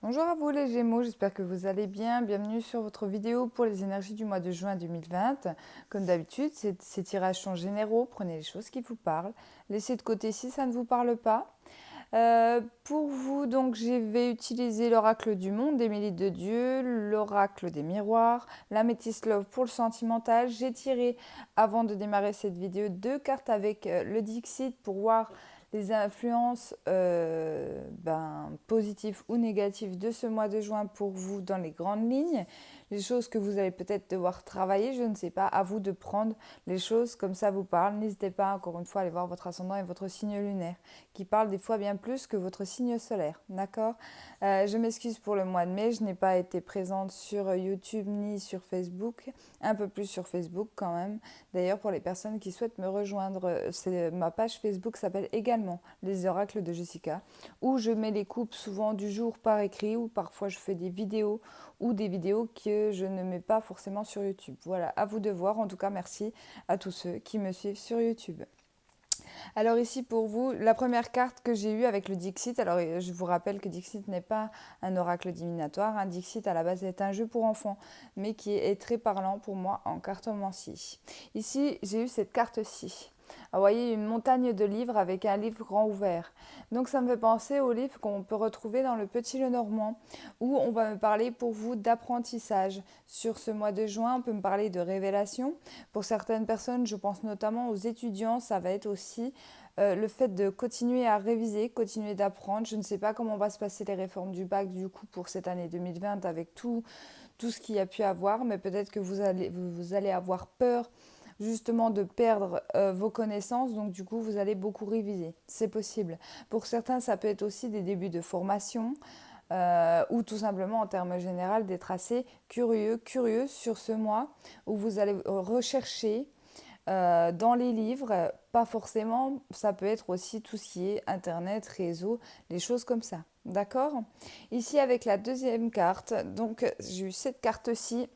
Bonjour à vous les Gémeaux, j'espère que vous allez bien. Bienvenue sur votre vidéo pour les énergies du mois de juin 2020. Comme d'habitude, ces tirages sont généraux, prenez les choses qui vous parlent. Laissez de côté si ça ne vous parle pas. Pour vous, donc, je vais utiliser l'oracle du monde d'Émilie de Dieu, l'oracle des miroirs, la Métis Love pour le sentimental. J'ai tiré, avant de démarrer cette vidéo, deux cartes avec le Dixit pour voir les influences positives ou négatives de ce mois de juin pour vous dans les grandes lignes. Les choses que vous allez peut-être devoir travailler, je ne sais pas, à vous de prendre les choses comme ça vous parle. N'hésitez pas encore une fois à aller voir votre ascendant et votre signe lunaire qui parle des fois bien plus que votre signe solaire, d'accord. Je m'excuse pour le mois de mai, je n'ai pas été présente sur YouTube ni sur Facebook, un peu plus sur Facebook quand même. D'ailleurs, pour les personnes qui souhaitent me rejoindre, ma page Facebook s'appelle également Les Oracles de Jessica, où je mets les coupes souvent du jour par écrit, ou parfois je fais des vidéos ou des vidéos que je ne mets pas forcément sur YouTube. Voilà, à vous de voir. En tout cas, merci à tous ceux qui me suivent sur YouTube. Alors ici pour vous, la première carte que j'ai eue avec le Dixit, alors je vous rappelle que Dixit n'est pas un oracle divinatoire, un Dixit à la base est un jeu pour enfants, mais qui est très parlant pour moi en cartomancie. Ici j'ai eu cette carte-ci. Vous voyez une montagne de livres avec un livre grand ouvert. Donc ça me fait penser aux livres qu'on peut retrouver dans le Petit Lenormand, où on va me parler pour vous d'apprentissage. Sur ce mois de juin, on peut me parler de révélation. Pour certaines personnes, je pense notamment aux étudiants, ça va être aussi le fait de continuer à réviser, continuer d'apprendre. Je ne sais pas comment va se passer les réformes du bac du coup pour cette année 2020 avec tout ce qu'il y a pu avoir, mais peut-être que vous allez avoir peur justement de perdre vos connaissances, donc du coup vous allez beaucoup réviser, c'est possible. Pour certains ça peut être aussi des débuts de formation, ou tout simplement en termes généraux d'être assez curieux sur ce mois où vous allez rechercher dans les livres, pas forcément, ça peut être aussi tout ce qui est internet, réseau, les choses comme ça. D'accord. Ici avec la deuxième carte, donc j'ai eu cette carte-ci.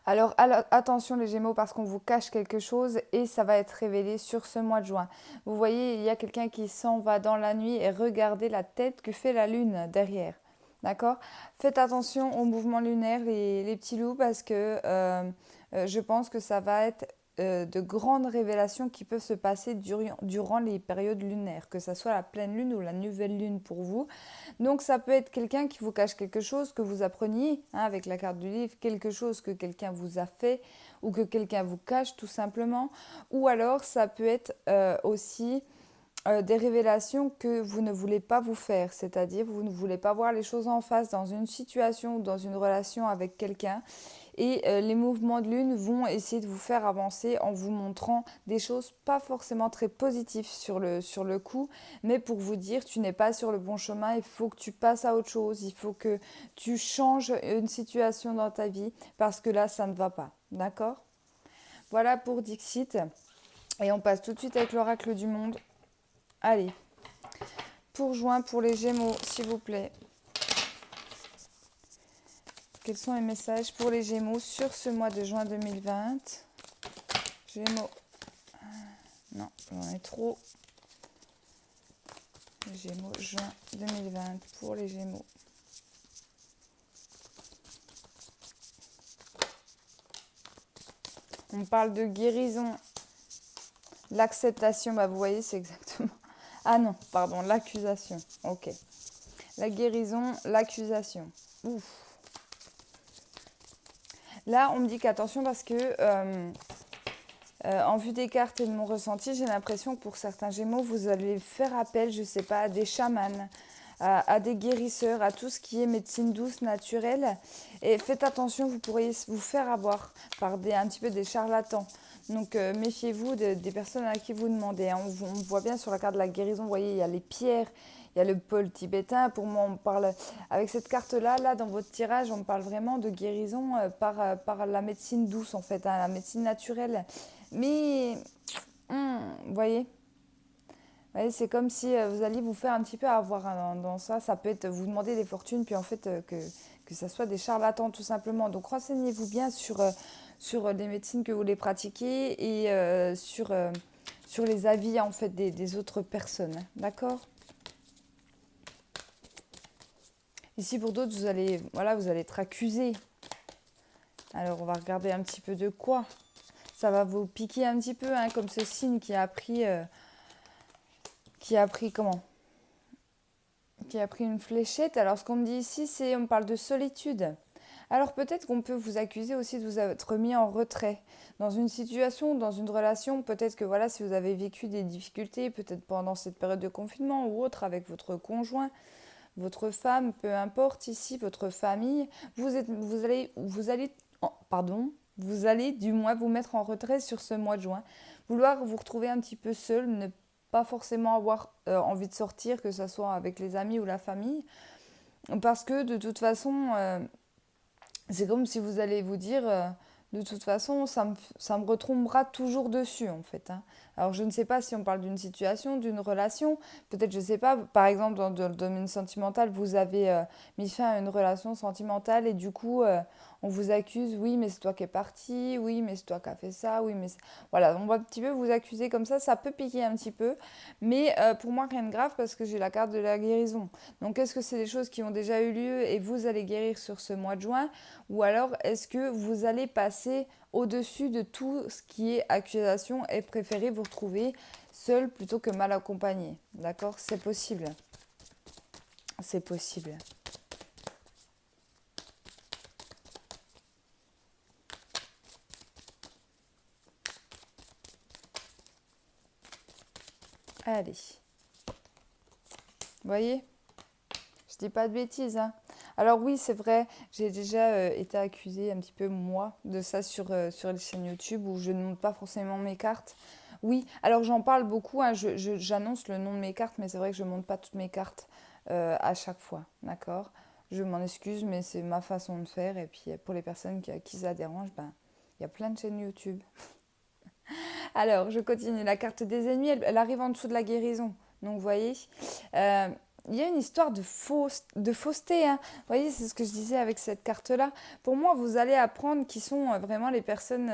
Alors attention les Gémeaux parce qu'on vous cache quelque chose et ça va être révélé sur ce mois de juin. Vous voyez, il y a quelqu'un qui s'en va dans la nuit et regardez la tête que fait la lune derrière. D'accord. Faites attention aux mouvements lunaires, les petits loups, parce que je pense que ça va être de grandes révélations qui peuvent se passer durant les périodes lunaires, que ce soit la pleine lune ou la nouvelle lune pour vous. Donc ça peut être quelqu'un qui vous cache quelque chose, que vous appreniez avec la carte du livre, quelque chose que quelqu'un vous a fait ou que quelqu'un vous cache tout simplement. Ou alors ça peut être aussi des révélations que vous ne voulez pas vous faire, c'est-à-dire vous ne voulez pas voir les choses en face dans une situation ou dans une relation avec quelqu'un. Et les mouvements de lune vont essayer de vous faire avancer en vous montrant des choses pas forcément très positives sur le coup, mais pour vous dire tu n'es pas sur le bon chemin, il faut que tu passes à autre chose, il faut que tu changes une situation dans ta vie parce que là ça ne va pas. D'accord. Voilà pour Dixit. Et on passe tout de suite avec l'oracle du monde. Allez, pour juin, pour les Gémeaux, s'il vous plaît. Quels sont les messages pour les Gémeaux sur ce mois de juin 2020? Gémeaux. Non, j'en ai trop. Gémeaux, juin 2020 pour les Gémeaux. On parle de guérison. L'acceptation, bah vous voyez, c'est exactement... Ah non, pardon, l'accusation. Ok. La guérison, l'accusation. Ouf. Là, on me dit qu'attention parce que... en vue des cartes et de mon ressenti, j'ai l'impression que pour certains Gémeaux, vous allez faire appel, je ne sais pas, à des chamans, à des guérisseurs, à tout ce qui est médecine douce, naturelle. Et faites attention, vous pourriez vous faire avoir par un petit peu des charlatans. Donc méfiez-vous des personnes à qui vous demandez. On voit bien sur la carte de la guérison, vous voyez, il y a les pierres, il y a le pôle tibétain. Pour moi, on parle, avec cette carte-là, là, dans votre tirage, on parle vraiment de guérison par la médecine douce, en fait, la médecine naturelle. Mais, vous voyez, c'est comme si vous alliez vous faire un petit peu avoir dans ça. Ça peut être vous demander des fortunes, puis en fait que ça soit des charlatans tout simplement. Donc renseignez-vous bien sur les médecines que vous les pratiquez et sur les avis en fait des autres personnes. D'accord. Ici, pour d'autres, vous allez, voilà, vous allez être accusé. Alors, on va regarder un petit peu de quoi. Ça va vous piquer un petit peu, hein, comme ce signe qui a pris comment? Qui a pris une fléchette. Alors, ce qu'on me dit ici, c'est, on parle de solitude. Alors, peut-être qu'on peut vous accuser aussi de vous être mis en retrait. Dans une situation, dans une relation, peut-être que voilà, si vous avez vécu des difficultés, peut-être pendant cette période de confinement ou autre, avec votre conjoint, votre femme, peu importe ici, votre famille, vous allez du moins vous mettre en retrait sur ce mois de juin, vouloir vous retrouver un petit peu seul, ne pas forcément avoir envie de sortir, que ce soit avec les amis ou la famille, parce que de toute façon, c'est comme si vous allez vous dire, de toute façon, ça me retombera toujours dessus, en fait. Hein. Alors, je ne sais pas si on parle d'une situation, d'une relation. Peut-être, je ne sais pas, par exemple, dans le domaine sentimental, vous avez mis fin à une relation sentimentale et du coup, on vous accuse, oui, mais c'est toi qui es parti, oui, mais c'est toi qui as fait ça, oui, mais... Voilà, on va un petit peu vous accuser comme ça peut piquer un petit peu. Mais pour moi, rien de grave parce que j'ai la carte de la guérison. Donc, est-ce que c'est des choses qui ont déjà eu lieu et vous allez guérir sur ce mois de juin? Ou alors, est-ce que vous allez passer au-dessus de tout ce qui est accusation et préférer vous retrouver seul plutôt que mal accompagné? D'accord? C'est possible. C'est possible. Allez. Vous voyez? Je dis pas de bêtises, hein. Alors oui, c'est vrai, j'ai déjà été accusée un petit peu, moi, de ça sur les chaînes YouTube où je ne montre pas forcément mes cartes. Oui, alors j'en parle beaucoup, hein, j'annonce le nom de mes cartes, mais c'est vrai que je ne montre pas toutes mes cartes à chaque fois, d'accord? Je m'en excuse, mais c'est ma façon de faire. Et puis pour les personnes à qui ça dérange, ben, il y a plein de chaînes YouTube. Alors, je continue. La carte des ennemis, elle arrive en dessous de la guérison. Donc, vous voyez, euh, il y a une histoire de fausseté. Hein. Vous voyez, c'est ce que je disais avec cette carte-là. Pour moi, vous allez apprendre qui sont vraiment les personnes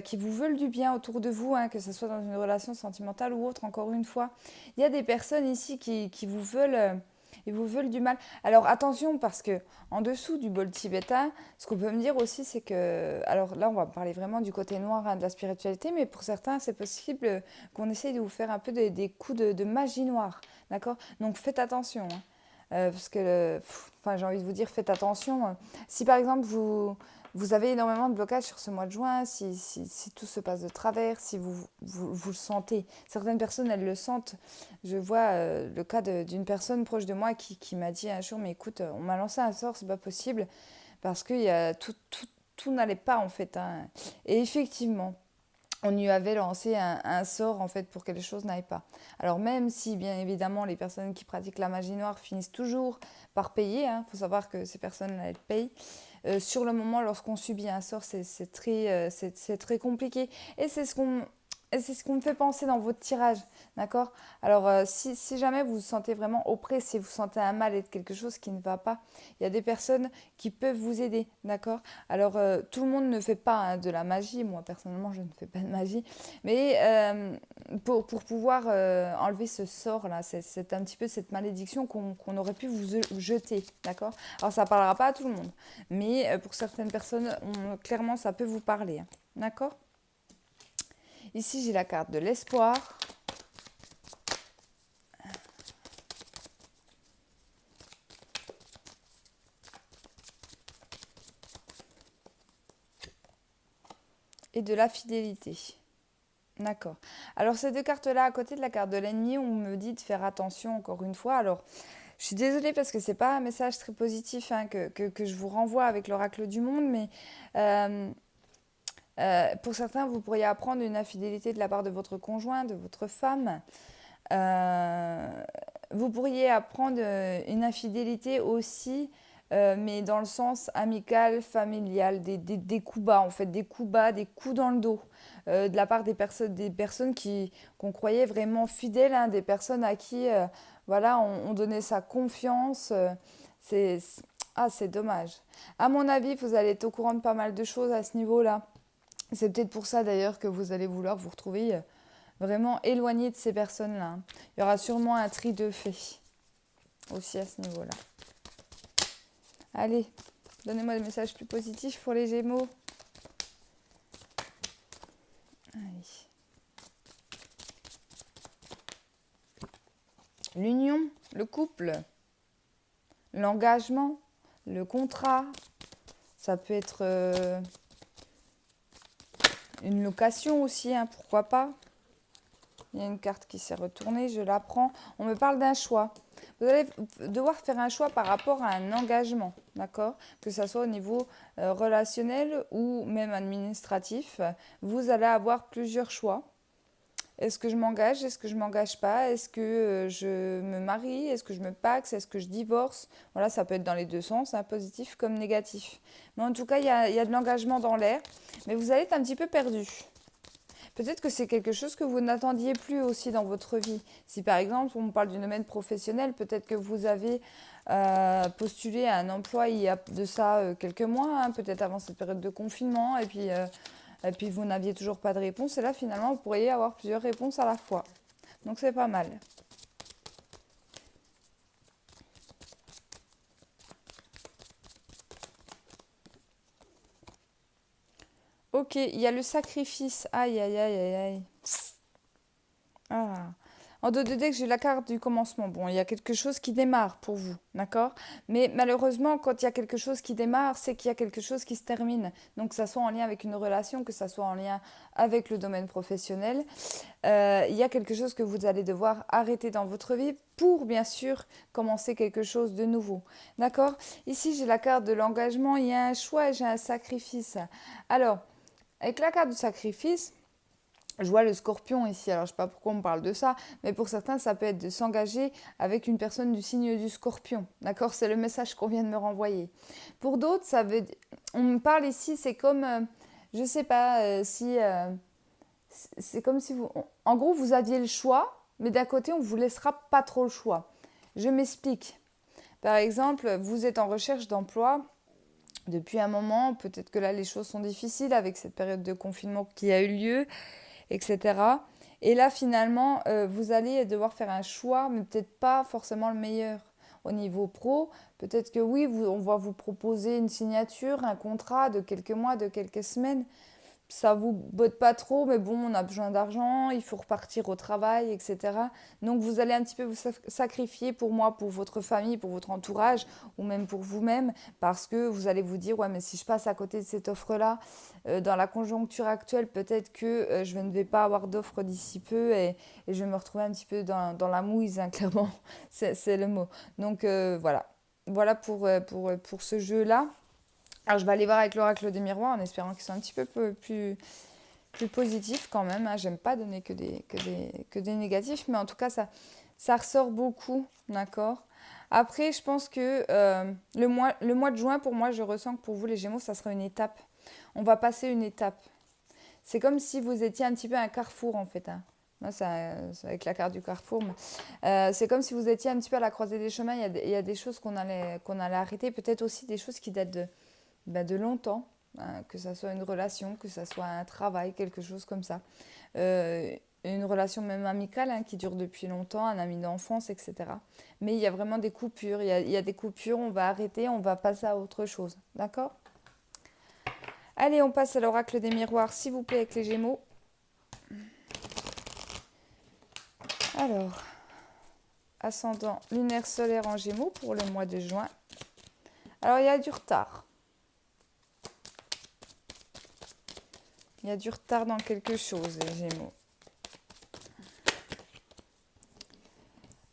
qui vous veulent du bien autour de vous, hein, que ce soit dans une relation sentimentale ou autre, encore une fois. Il y a des personnes ici qui vous veulent... ils vous veulent du mal. Alors attention parce que en dessous du bol tibétain, ce qu'on peut me dire aussi, c'est que, alors là on va parler vraiment du côté noir hein, de la spiritualité, mais pour certains c'est possible qu'on essaye de vous faire un peu des coups de magie noire, d'accord? Donc faites attention. Hein. Parce que, enfin, j'ai envie de vous dire, faites attention. Si par exemple vous avez énormément de blocages sur ce mois de juin, si tout se passe de travers, si vous le sentez. Certaines personnes, elles le sentent. Je vois le cas d'une personne proche de moi qui m'a dit un jour, mais écoute, on m'a lancé un sort, c'est pas possible, parce que tout n'allait pas en fait. Hein. Et effectivement, on lui avait lancé un sort en fait pour que les choses n'aillent pas. Alors même si bien évidemment les personnes qui pratiquent la magie noire finissent toujours par payer, il faut savoir que ces personnes-là elles payent. Sur le moment, lorsqu'on subit un sort, c'est très compliqué. Et c'est ce qu'on me fait penser dans votre tirage, d'accord? Alors, si jamais vous vous sentez vraiment oppressé, vous sentez un mal et quelque chose qui ne va pas, il y a des personnes qui peuvent vous aider, d'accord? Alors, tout le monde ne fait pas hein, de la magie. Moi, personnellement, je ne fais pas de magie. Mais pour pouvoir enlever ce sort-là, c'est un petit peu cette malédiction qu'on aurait pu vous jeter, d'accord? Alors, ça ne parlera pas à tout le monde. Mais pour certaines personnes, clairement, ça peut vous parler, hein, d'accord? Ici, j'ai la carte de l'espoir. Et de la fidélité. D'accord. Alors, ces deux cartes-là, à côté de la carte de l'ennemi, on me dit de faire attention encore une fois. Alors, je suis désolée parce que c'est pas un message très positif hein, que je vous renvoie avec l'oracle du monde, mais euh, pour certains, vous pourriez apprendre une infidélité de la part de votre conjoint, de votre femme. Euh, Vous pourriez apprendre une infidélité aussi, mais dans le sens amical, familial, des coups bas, en fait, des coups bas, des coups dans le dos, de la part des personnes qu'on croyait vraiment fidèles, hein, des personnes à qui voilà, on donnait sa confiance. C'est, c'est dommage. À mon avis, vous allez être au courant de pas mal de choses à ce niveau-là. C'est peut-être pour ça d'ailleurs que vous allez vouloir vous retrouver vraiment éloigné de ces personnes-là. Il y aura sûrement un tri de fait aussi à ce niveau-là. Allez, donnez-moi des messages plus positifs pour les Gémeaux. Allez. L'union, le couple, l'engagement, le contrat, ça peut être une location aussi, hein, pourquoi pas. Il y a une carte qui s'est retournée, je la prends. On me parle d'un choix. Vous allez devoir faire un choix par rapport à un engagement, d'accord? Que ce soit au niveau relationnel ou même administratif. Vous allez avoir plusieurs choix. Est-ce que je m'engage? Est-ce que je ne m'engage pas? Est-ce que je me marie? Est-ce que je me paxe? Est-ce que je divorce? Voilà, ça peut être dans les deux sens, hein, positif comme négatif. Mais en tout cas, il y a de l'engagement dans l'air. Mais vous allez être un petit peu perdu. Peut-être que c'est quelque chose que vous n'attendiez plus aussi dans votre vie. Si par exemple, on parle du domaine professionnel, peut-être que vous avez postulé à un emploi il y a de ça quelques mois, hein, peut-être avant cette période de confinement, et puis vous n'aviez toujours pas de réponse. Et là, finalement, vous pourriez avoir plusieurs réponses à la fois. Donc, c'est pas mal. Ok, il y a le sacrifice. Aïe, aïe, aïe, aïe, aïe. Ah. En dos de deck, j'ai la carte du commencement. Bon, il y a quelque chose qui démarre pour vous, d'accord? Mais malheureusement, quand il y a quelque chose qui démarre, c'est qu'il y a quelque chose qui se termine. Donc, que ça soit en lien avec une relation, que ça soit en lien avec le domaine professionnel, il y a quelque chose que vous allez devoir arrêter dans votre vie pour, bien sûr, commencer quelque chose de nouveau, d'accord? Ici, j'ai la carte de l'engagement. Il y a un choix et j'ai un sacrifice. Alors, avec la carte du sacrifice, je vois le scorpion ici, alors je ne sais pas pourquoi on me parle de ça, mais pour certains, ça peut être de s'engager avec une personne du signe du scorpion. D'accord? C'est le message qu'on vient de me renvoyer. Pour d'autres, on me parle ici, c'est comme, je ne sais pas si... c'est comme si vous... En gros, vous aviez le choix, mais d'un côté, on ne vous laissera pas trop le choix. Je m'explique. Par exemple, vous êtes en recherche d'emploi depuis un moment, peut-être que là, les choses sont difficiles avec cette période de confinement qui a eu lieu, etc. Et là, finalement, vous allez devoir faire un choix, mais peut-être pas forcément le meilleur. Au niveau pro, peut-être que oui, on va vous proposer une signature, un contrat de quelques mois, de quelques semaines. Ça vous botte pas trop, mais bon, on a besoin d'argent, il faut repartir au travail, etc. Donc vous allez un petit peu vous sacrifier pour moi, pour votre famille, pour votre entourage, ou même pour vous-même, parce que vous allez vous dire, ouais, mais si je passe à côté de cette offre-là, dans la conjoncture actuelle, peut-être que je ne vais pas avoir d'offre d'ici peu et je vais me retrouver un petit peu dans la mouise, hein, clairement, c'est le mot. Donc voilà, voilà pour ce jeu-là. Alors, je vais aller voir avec l'oracle des miroirs en espérant qu'ils soient un petit peu plus positifs quand même, hein. J'aime pas donner que des négatifs, mais en tout cas, ça ressort beaucoup, d'accord? Après, je pense que le mois de juin, pour moi, je ressens que pour vous, les Gémeaux, ça sera une étape. On va passer une étape. C'est comme si vous étiez un petit peu à un carrefour, en fait, hein. Moi, c'est avec la carte du carrefour. Mais, c'est comme si vous étiez un petit peu à la croisée des chemins. Il y a des choses qu'on allait arrêter. Peut-être aussi des choses qui datent de longtemps, hein, que ça soit une relation, que ça soit un travail, quelque chose comme ça. Une relation même amicale, hein, qui dure depuis longtemps, un ami d'enfance, etc. Mais il y a vraiment des coupures, il y a des coupures, on va arrêter, on va passer à autre chose. D'accord? Allez, on passe à l'oracle des miroirs, s'il vous plaît, avec les Gémeaux. Alors, ascendant lunaire solaire en Gémeaux pour le mois de juin. Alors, il y a du retard. Il y a du retard dans quelque chose, les Gémeaux.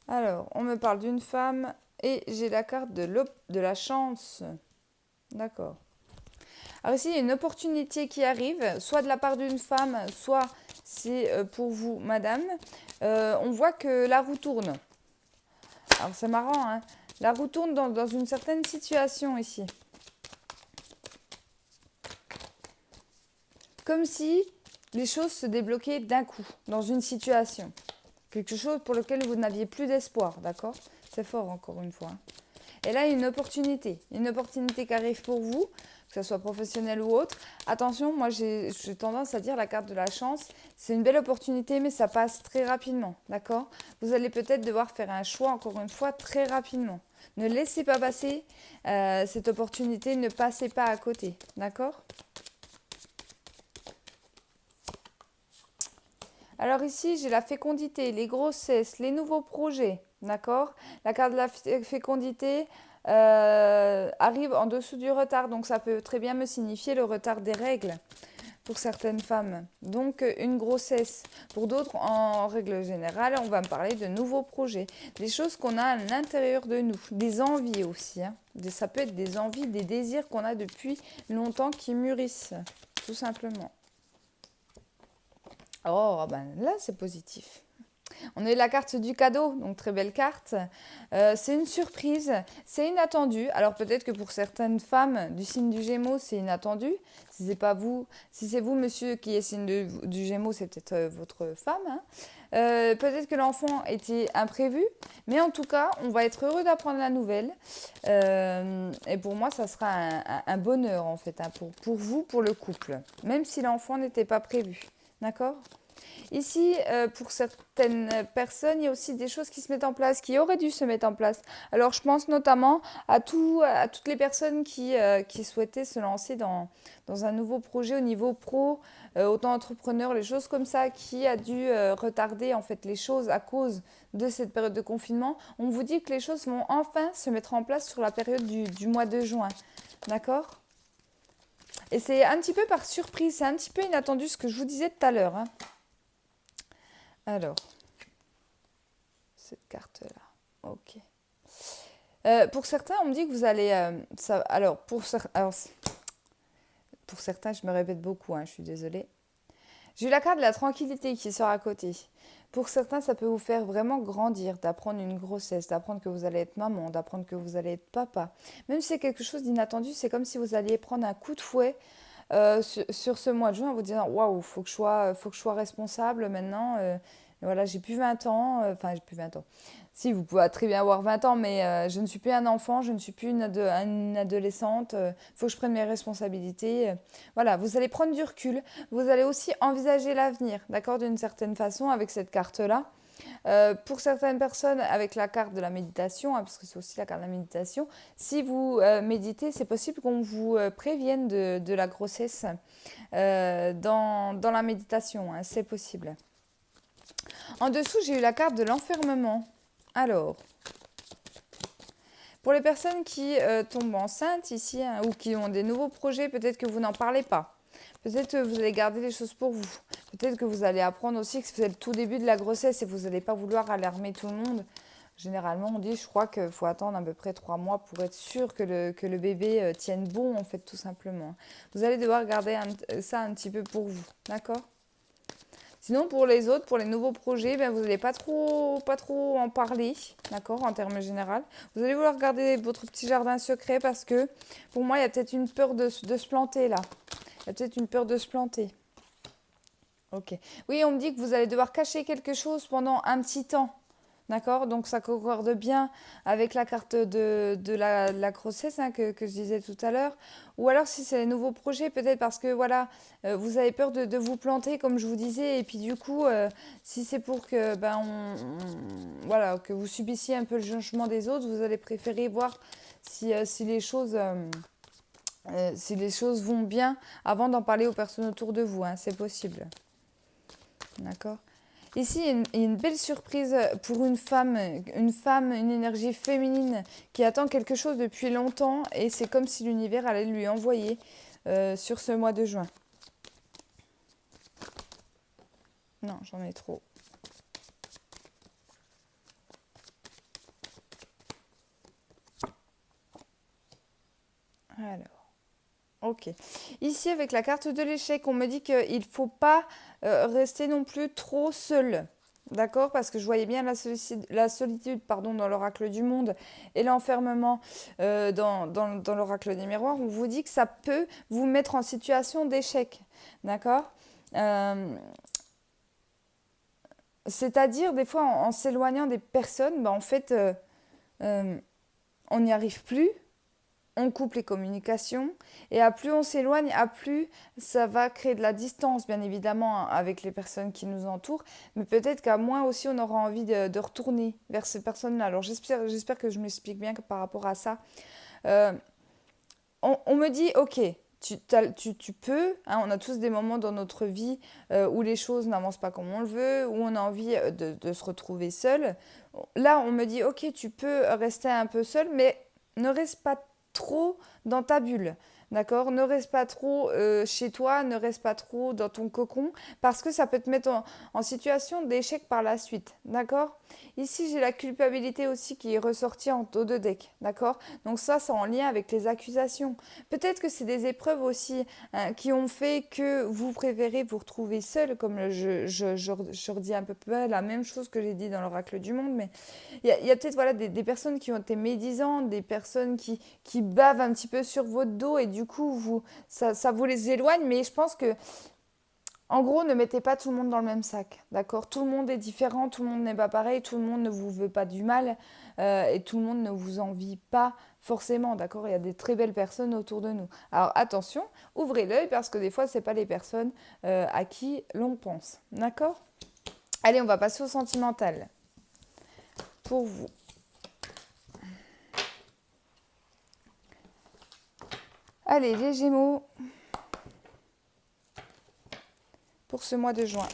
Alors, on me parle d'une femme et j'ai la carte de la chance. D'accord. Alors ici, il y a une opportunité qui arrive, soit de la part d'une femme, soit c'est pour vous, madame. On voit que la roue tourne. Alors, c'est marrant, hein. La roue tourne dans une certaine situation ici. Comme si les choses se débloquaient d'un coup, dans une situation. Quelque chose pour lequel vous n'aviez plus d'espoir, d'accord? C'est fort, encore une fois. Et là, il y a une opportunité qui arrive pour vous, que ce soit professionnel ou autre. Attention, moi, j'ai tendance à dire la carte de la chance, c'est une belle opportunité, mais ça passe très rapidement, d'accord? Vous allez peut-être devoir faire un choix, encore une fois, très rapidement. Ne laissez pas passer cette opportunité, ne passez pas à côté, d'accord? Alors ici, j'ai la fécondité, les grossesses, les nouveaux projets, d'accord? La carte de la fécondité arrive en dessous du retard, donc ça peut très bien me signifier le retard des règles pour certaines femmes. Donc une grossesse. Pour d'autres, en règle générale, on va me parler de nouveaux projets, des choses qu'on a à l'intérieur de nous, des envies aussi, hein. Ça peut être des envies, des désirs qu'on a depuis longtemps qui mûrissent, tout simplement. Oh, ben là, c'est positif. On a eu la carte du cadeau, donc très belle carte. C'est une surprise, c'est inattendu. Alors peut-être que pour certaines femmes du signe du Gémeaux, c'est inattendu. Si c'est pas vous, si c'est vous, monsieur, qui est signe du Gémeaux, c'est peut-être votre femme, hein. Peut-être que l'enfant était imprévu, mais en tout cas, on va être heureux d'apprendre la nouvelle. Et pour moi, ça sera un bonheur en fait, hein, pour vous, pour le couple, même si l'enfant n'était pas prévu. D'accord? Ici, pour certaines personnes, il y a aussi des choses qui se mettent en place, qui auraient dû se mettre en place. Alors, je pense notamment à toutes les personnes qui souhaitaient se lancer dans un nouveau projet au niveau pro, auto-entrepreneur, les choses comme ça, qui a dû retarder en fait les choses à cause de cette période de confinement. On vous dit que les choses vont enfin se mettre en place sur la période du mois de juin. D'accord? Et c'est un petit peu par surprise, c'est un petit peu inattendu ce que je vous disais tout à l'heure, hein. Alors, cette carte-là, ok. Pour certains, on me dit que vous allez... alors, pour certains, je me répète beaucoup, hein, je suis désolée. J'ai eu la carte de la tranquillité qui sort à côté. Pour certains, ça peut vous faire vraiment grandir, d'apprendre une grossesse, d'apprendre que vous allez être maman, d'apprendre que vous allez être papa. Même si c'est quelque chose d'inattendu, c'est comme si vous alliez prendre un coup de fouet sur ce mois de juin en vous disant waouh, faut que je sois responsable maintenant. Voilà, j'ai plus 20 ans, enfin, j'ai plus 20 ans. Si, vous pouvez très bien avoir 20 ans, mais je ne suis plus un enfant, je ne suis plus une adolescente, il faut que je prenne mes responsabilités. Voilà, vous allez prendre du recul, vous allez aussi envisager l'avenir, d'accord, d'une certaine façon, avec cette carte-là. Pour certaines personnes, avec la carte de la méditation, hein, parce que c'est aussi la carte de la méditation, si vous méditez, c'est possible qu'on vous prévienne de la grossesse dans la méditation, hein, c'est possible. En dessous, j'ai eu la carte de l'enfermement. Alors, pour les personnes qui tombent enceintes ici, hein, ou qui ont des nouveaux projets, peut-être que vous n'en parlez pas. Peut-être que vous allez garder les choses pour vous. Peut-être que vous allez apprendre aussi que c'est le tout début de la grossesse et vous n'allez pas vouloir alarmer tout le monde. Généralement, on dit, je crois qu'il faut attendre à peu près 3 mois pour être sûr que le bébé tienne bon, en fait, tout simplement. Vous allez devoir garder ça un petit peu pour vous, d'accord ? Sinon, pour les autres, pour les nouveaux projets, ben, vous n'allez pas trop en parler, d'accord, en termes généraux. Vous allez vouloir garder votre petit jardin secret parce que, pour moi, il y a peut-être une peur de se planter, là. Il y a peut-être une peur de se planter. Ok. Oui, on me dit que vous allez devoir cacher quelque chose pendant un petit temps. D'accord? Donc ça concorde bien avec la carte de la grossesse, hein, que je disais tout à l'heure. Ou alors si c'est les nouveaux projets, peut-être parce que voilà, vous avez peur de vous planter, comme je vous disais. Et puis du coup, si c'est pour que, voilà, que vous subissiez un peu le jugement des autres, vous allez préférer voir si les choses... si les choses vont bien avant d'en parler aux personnes autour de vous, hein, c'est possible. D'accord? Ici, il y a une belle surprise pour une femme, une énergie féminine qui attend quelque chose depuis longtemps et c'est comme si l'univers allait lui envoyer sur ce mois de juin. Non, j'en ai trop. Alors. Ok. Ici, avec la carte de l'échec, on me dit qu'il ne faut pas rester non plus trop seul. D'accord? Parce que je voyais bien la solitude dans l'oracle du monde et l'enfermement dans l'oracle des miroirs. On vous dit que ça peut vous mettre en situation d'échec. D'accord? C'est-à-dire, des fois, en s'éloignant des personnes, en fait, on n'y arrive plus. on coupe les communications et à plus on s'éloigne, à plus ça va créer de la distance, bien évidemment, avec les personnes qui nous entourent, mais peut-être qu'à moins aussi on aura envie de retourner vers ces personnes-là. Alors j'espère que je m'explique bien par rapport à ça. Euh, on me dit, ok, tu peux, hein, on a tous des moments dans notre vie où les choses n'avancent pas comme on le veut, où on a envie de se retrouver seul. Là, on me dit, ok, tu peux rester un peu seul, mais ne reste pas trop dans ta bulle. D'accord? Ne reste pas trop chez toi, ne reste pas trop dans ton cocon, parce que ça peut te mettre en situation d'échec par la suite. D'accord? Ici, j'ai la culpabilité aussi qui est ressortie en taux de deck. D'accord? Donc ça, c'est en lien avec les accusations. Peut-être que c'est des épreuves aussi hein, qui ont fait que vous préférez vous retrouver seul, comme je redis un peu la même chose que j'ai dit dans l'oracle du monde, mais il y a peut-être voilà, des personnes qui ont été médisantes, des personnes qui bavent un petit peu sur votre dos et du coup, ça vous les éloigne, mais je pense que en gros, ne mettez pas tout le monde dans le même sac, d'accord? Tout le monde est différent, tout le monde n'est pas pareil, tout le monde ne vous veut pas du mal et tout le monde ne vous envie pas forcément, d'accord? Il y a des très belles personnes autour de nous. Alors attention, ouvrez l'œil parce que des fois, ce n'est pas les personnes à qui l'on pense, d'accord? Allez, on va passer au sentimental. Pour vous. Allez, les Gémeaux, pour ce mois de juin.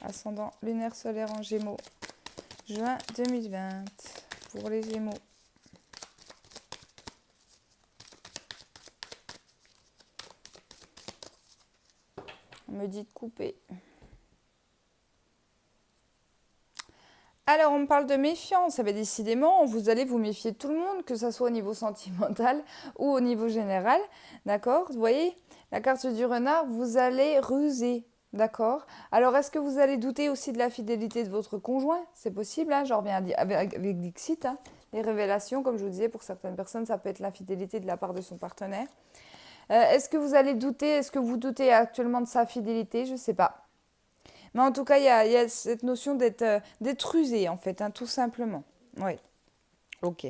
Ascendant lunaire solaire en Gémeaux. Juin 2020 pour les Gémeaux. On me dit de couper. Alors, on me parle de méfiance. Eh bien, décidément, vous allez vous méfier de tout le monde, que ce soit au niveau sentimental ou au niveau général. D'accord? Vous voyez, la carte du renard, vous allez ruser. D'accord? Alors, est-ce que vous allez douter aussi de la fidélité de votre conjoint? C'est possible, hein? J'en reviens avec Dixit. Hein? Les révélations, comme je vous disais, pour certaines personnes, ça peut être l'infidélité de la part de son partenaire. Est-ce que vous allez douter? Est-ce que vous doutez actuellement de sa fidélité? Je ne sais pas. Mais en tout cas, il y a cette notion d'être rusé, en fait, hein, tout simplement. Oui, ok.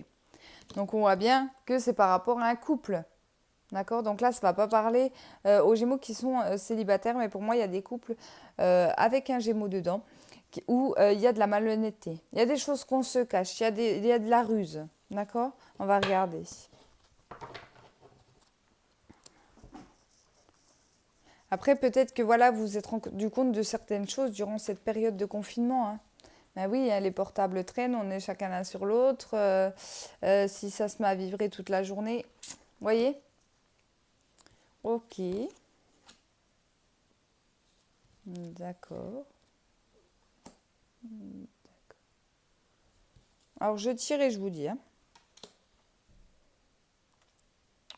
Donc, on voit bien que c'est par rapport à un couple. D'accord? Donc là, ça ne va pas parler aux Gémeaux qui sont célibataires, mais pour moi, il y a des couples avec un Gémeaux dedans où il y a de la malhonnêteté. Il y a des choses qu'on se cache, il y a de la ruse. D'accord? On va regarder. Après, peut-être que voilà, vous vous êtes rendu compte de certaines choses durant cette période de confinement. Hein. Ben oui, hein, les portables traînent, on est chacun l'un sur l'autre. Si ça se met à vibrer toute la journée, vous voyez? Ok, d'accord. Alors, je tire et je vous dis. Hein.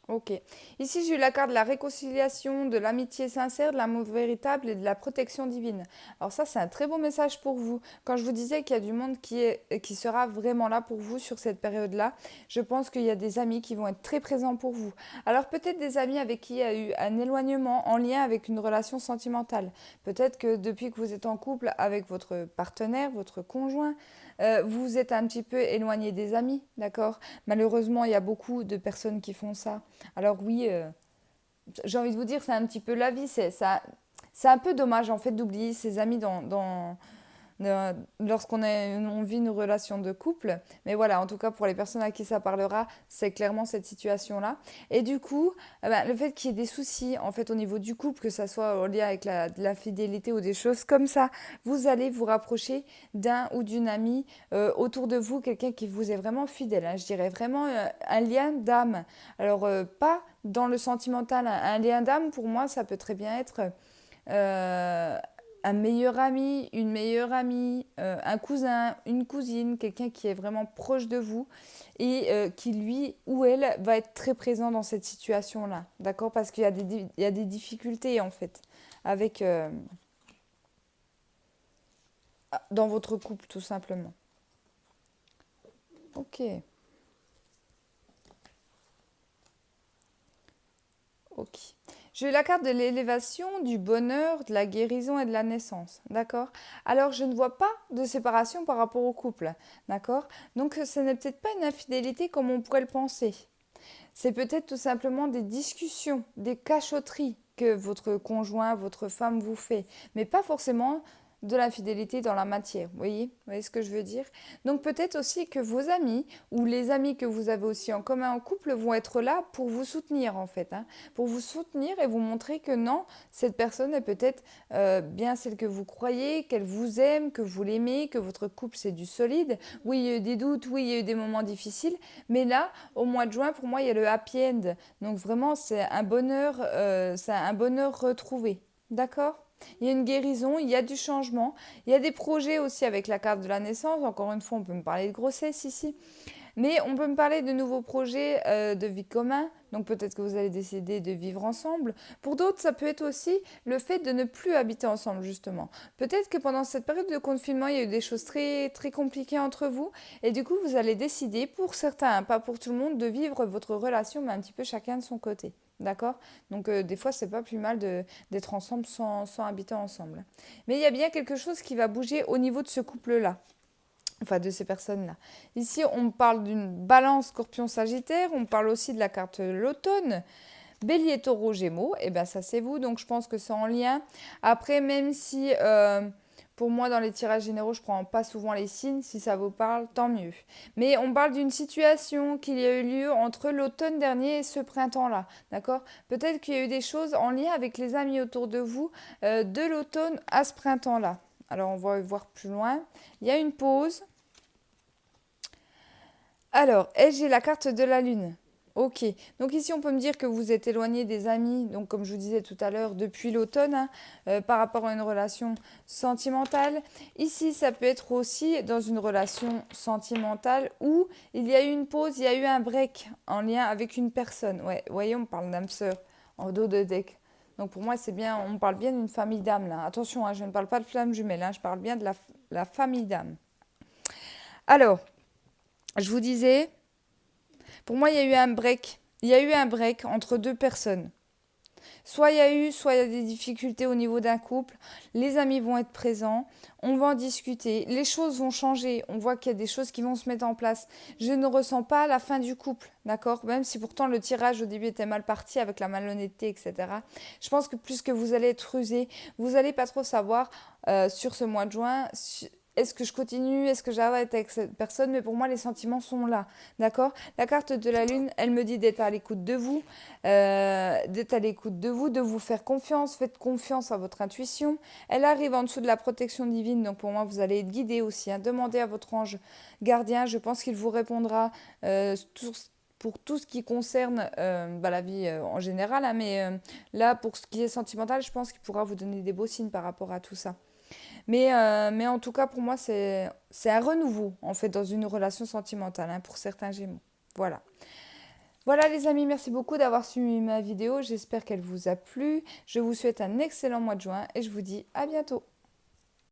Ok. Ici, j'ai eu la carte de la réconciliation, de l'amitié sincère, de l'amour véritable et de la protection divine. Alors ça, c'est un très beau message pour vous. Quand je vous disais qu'il y a du monde qui sera vraiment là pour vous sur cette période-là, je pense qu'il y a des amis qui vont être très présents pour vous. Alors peut-être des amis avec qui il y a eu un éloignement en lien avec une relation sentimentale. Peut-être que depuis que vous êtes en couple avec votre partenaire, votre conjoint, vous êtes un petit peu éloigné des amis, d'accord? Malheureusement, il y a beaucoup de personnes qui font ça. Alors oui, j'ai envie de vous dire, c'est un petit peu la vie. C'est un peu dommage en fait d'oublier ses amis lorsqu'on on vit une relation de couple. Mais voilà, en tout cas pour les personnes à qui ça parlera, c'est clairement cette situation-là. Et du coup, le fait qu'il y ait des soucis en fait au niveau du couple, que ça soit en lien avec la fidélité ou des choses comme ça, vous allez vous rapprocher d'un ou d'une amie autour de vous, quelqu'un qui vous est vraiment fidèle. Hein. Je dirais vraiment un lien d'âme. Alors pas dans le sentimental, un lien d'âme pour moi, ça peut très bien être euh, un meilleur ami, une meilleure amie, un cousin, une cousine, quelqu'un qui est vraiment proche de vous et qui, lui ou elle, va être très présent dans cette situation-là. D'accord? Parce qu'il y a des difficultés, en fait, avec, dans votre couple, tout simplement. Ok, ok. J'ai eu la carte de l'élévation, du bonheur, de la guérison et de la naissance, d'accord? Alors, je ne vois pas de séparation par rapport au couple, d'accord? Donc, ce n'est peut-être pas une infidélité comme on pourrait le penser. C'est peut-être tout simplement des discussions, des cachotteries que votre conjoint, votre femme vous fait, mais pas forcément de l'infidélité dans la matière. Vous voyez ce que je veux dire? Donc peut-être aussi que vos amis ou les amis que vous avez aussi en commun en couple vont être là pour vous soutenir en fait, hein, pour vous soutenir et vous montrer que non, cette personne est peut-être bien celle que vous croyez, qu'elle vous aime, que vous l'aimez, que votre couple c'est du solide. Oui, il y a eu des doutes, oui, il y a eu des moments difficiles, mais là, au mois de juin, pour moi, il y a le happy end. Donc vraiment, c'est un bonheur retrouvé. D'accord? Il y a une guérison, il y a du changement, il y a des projets aussi avec la carte de la naissance. Encore une fois, on peut me parler de grossesse ici. Mais on peut me parler de nouveaux projets de vie commun. Donc peut-être que vous allez décider de vivre ensemble. Pour d'autres, ça peut être aussi le fait de ne plus habiter ensemble, justement. Peut-être que pendant cette période de confinement, il y a eu des choses très, très compliquées entre vous. Et du coup, vous allez décider, pour certains, hein, pas pour tout le monde, de vivre votre relation, mais un petit peu chacun de son côté. D'accord? Donc des fois, c'est pas plus mal d'être ensemble sans habiter ensemble. Mais il y a bien quelque chose qui va bouger au niveau de ce couple-là. Enfin, de ces personnes-là. Ici, on parle d'une balance scorpion-sagittaire, on parle aussi de la carte de l'automne. Bélier, taureau, gémeaux, et bien ça c'est vous, donc je pense que c'est en lien. Après, même si pour moi dans les tirages généraux, je prends pas souvent les signes, si ça vous parle, tant mieux. Mais on parle d'une situation qui a eu lieu entre l'automne dernier et ce printemps-là, d'accord? Peut-être qu'il y a eu des choses en lien avec les amis autour de vous de l'automne à ce printemps-là. Alors on va voir plus loin. Il y a une pause. Alors, j'ai la carte de la lune. Ok, donc ici on peut me dire que vous êtes éloigné des amis, donc comme je vous disais tout à l'heure, depuis l'automne, hein, par rapport à une relation sentimentale. Ici, ça peut être aussi dans une relation sentimentale où il y a eu une pause, il y a eu un break en lien avec une personne. Ouais, vous voyez, on parle d'âme sœur en dos de deck. Donc pour moi, c'est bien, on parle bien d'une famille d'âmes là. Attention, hein, je ne parle pas de flamme jumelle, hein, je parle bien de la famille d'âmes. Alors, je vous disais, pour moi, il y a eu un break. Il y a eu un break entre deux personnes. Soit il y a eu, soit il y a des difficultés au niveau d'un couple. Les amis vont être présents. On va en discuter. Les choses vont changer. On voit qu'il y a des choses qui vont se mettre en place. Je ne ressens pas la fin du couple, d'accord? Même si pourtant le tirage au début était mal parti avec la malhonnêteté, etc. Je pense que plus que vous allez être rusé, vous n'allez pas trop savoir sur ce mois de juin. Est-ce que je continue? Est-ce que j'arrête avec cette personne? Mais pour moi, les sentiments sont là. D'accord? La carte de la lune, elle me dit d'être à l'écoute de vous, de vous faire confiance. Faites confiance à votre intuition. Elle arrive en dessous de la protection divine. Donc pour moi, vous allez être guidé aussi, hein. Demandez à votre ange gardien. Je pense qu'il vous répondra pour tout ce qui concerne la vie en général. Hein, mais là, pour ce qui est sentimental, je pense qu'il pourra vous donner des beaux signes par rapport à tout ça. Mais en tout cas, pour moi, c'est un renouveau, en fait, dans une relation sentimentale, hein, pour certains Gémeaux. Voilà. Voilà les amis, merci beaucoup d'avoir suivi ma vidéo. J'espère qu'elle vous a plu. Je vous souhaite un excellent mois de juin et je vous dis à bientôt.